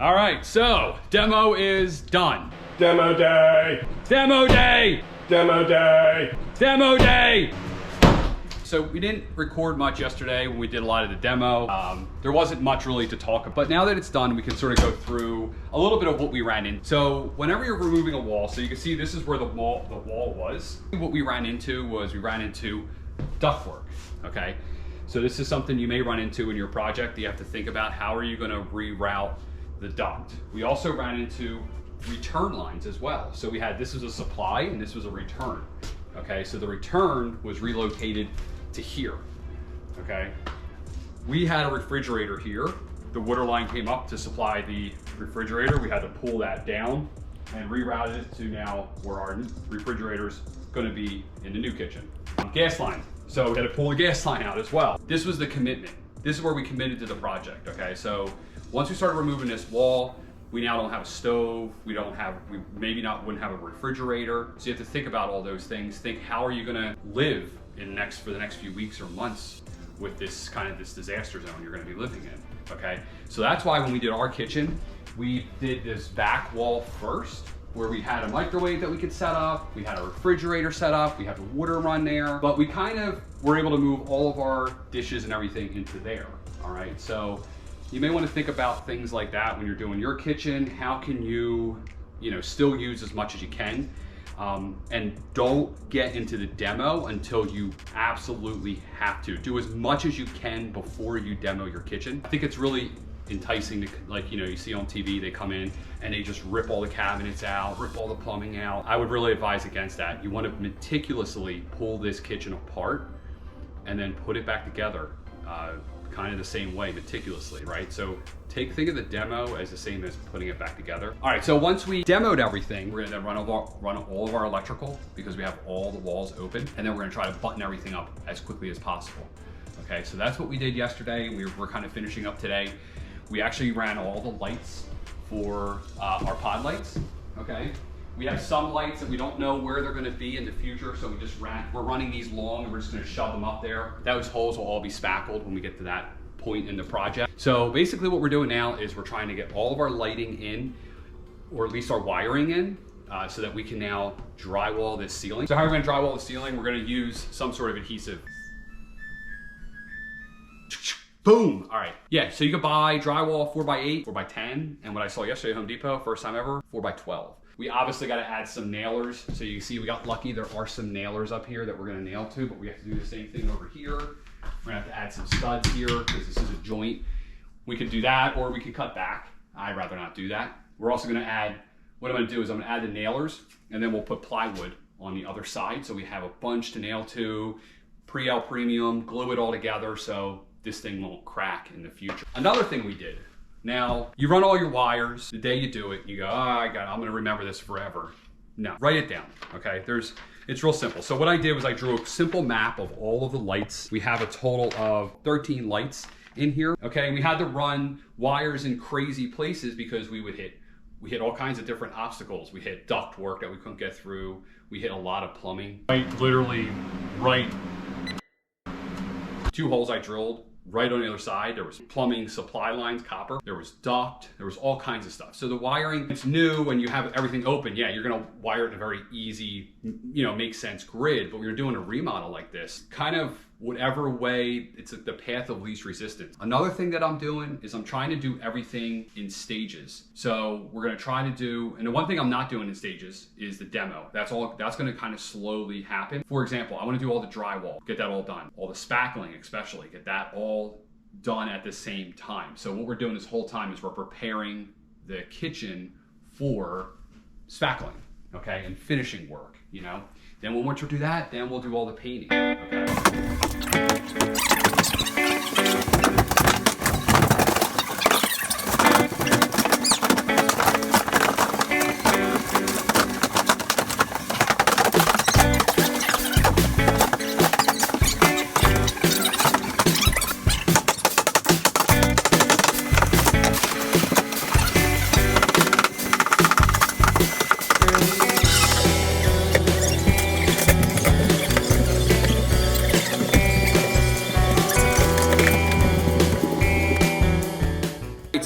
All right, so demo is done. Demo day! Demo day! Demo day! Demo day! So we didn't record much yesterday when we did a lot of the demo. There wasn't much really to talk about, but now that it's done, we can sort of go through a little bit of what we ran into. So whenever you're removing a wall, so you can see this is where the wall was. What we ran into ductwork, okay? So this is something you may run into in your project. You have to think about how are you gonna reroute the duct. We also ran into return lines as well. So we had, this was a supply and this was a return. Okay, so the return was relocated to here, okay? We had a refrigerator here. The water line came up to supply the refrigerator. We had to pull that down and reroute it to now where our refrigerator's gonna be in the new kitchen. Gas line, so we had to pull the gas line out as well. This was the commitment. This is where we committed to the project, okay? So once we started removing this wall, we now don't have a stove, we wouldn't have a refrigerator. So you have to think about all those things. Think, how are you gonna live for the next few weeks or months with this disaster zone you're gonna be living in, okay? So that's why when we did our kitchen, we did this back wall first, where we had a microwave that we could set up, we had a refrigerator set up, we had the water run there, but we kind of were able to move all of our dishes and everything into there, all right? So you may want to think about things like that when you're doing your kitchen. How can you, still use as much as you can? And don't get into the demo until you absolutely have to. Do as much as you can before you demo your kitchen. I think it's really enticing to, you see on TV, they come in and they just rip all the cabinets out, rip all the plumbing out. I would really advise against that. You want to meticulously pull this kitchen apart and then put it back together. Kind of the same way, meticulously, right? So think of the demo as the same as putting it back together. All right, so once we demoed everything, we're gonna then run all of our electrical because we have all the walls open, and then we're gonna try to button everything up as quickly as possible. Okay, so that's what we did yesterday, and we're kind of finishing up today. We actually ran all the lights for our pod lights, okay? We have some lights that we don't know where they're gonna be in the future, so we're running these long and we're just gonna shove them up there. Those holes will all be spackled when we get to that point in the project. So basically what we're doing now is we're trying to get all of our lighting in, or at least our wiring in, so that we can now drywall this ceiling. So how are we gonna drywall the ceiling? We're gonna use some sort of adhesive. Boom, all right. Yeah, so you could buy drywall 4x8, 4x10, and what I saw yesterday at Home Depot, first time ever, 4x12. We obviously got to add some nailers. So you can see we got lucky. There are some nailers up here that we're going to nail to, but we have to do the same thing over here. We're going to have to add some studs here because this is a joint. We could do that, or we could cut back. I'd rather not do that. We're also going to add, what I'm going to do is I'm going to add the nailers, and then we'll put plywood on the other side. So we have a bunch to nail to, Pre-L premium, glue it all together so this thing won't crack in the future. Another thing we did, now, you run all your wires, the day you do it, you go, I'm gonna remember this forever. No, write it down, okay? It's real simple. So what I did was I drew a simple map of all of the lights. We have a total of 13 lights in here, okay? We had to run wires in crazy places because we hit all kinds of different obstacles. We hit duct work that we couldn't get through. We hit a lot of plumbing. Literally right, 2 holes I drilled. Right on the other side, there was plumbing supply lines, copper. There was duct, there was all kinds of stuff. So the wiring, it's new and you have everything open. Yeah, you're gonna wire it in a very easy, make sense grid, but when you're doing a remodel like this, kind of whatever way, it's the path of least resistance. Another thing that I'm doing is I'm trying to do everything in stages. So we're gonna try to do, and the one thing I'm not doing in stages is the demo. That's gonna kind of slowly happen. For example, I wanna do all the drywall, get that all done. All the spackling especially, get that all done at the same time. So what we're doing this whole time is we're preparing the kitchen for spackling, okay, and finishing work, Then once we do that, then we'll do all the painting, okay?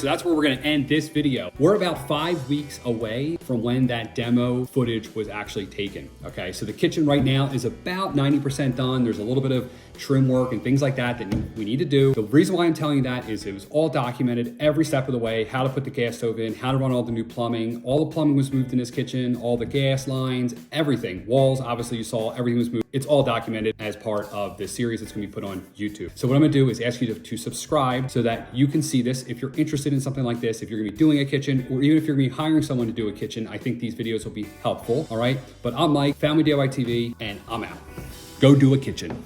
so that's where we're gonna end this video. We're about 5 weeks away from when that demo footage was actually taken, okay? So the kitchen right now is about 90% done. There's a little bit of trim work and things like that we need to do. The reason why I'm telling you that is it was all documented every step of the way, how to put the gas stove in, how to run all the new plumbing. All the plumbing was moved in this kitchen, all the gas lines, everything. Walls, obviously you saw, everything was moved. It's all documented as part of this series that's gonna be put on YouTube. So what I'm gonna do is ask you to subscribe so that you can see this. If you're interested in something like this, if you're gonna be doing a kitchen, or even if you're gonna be hiring someone to do a kitchen, I think these videos will be helpful, all right? But I'm Mike, Family DIY TV, and I'm out. Go do a kitchen.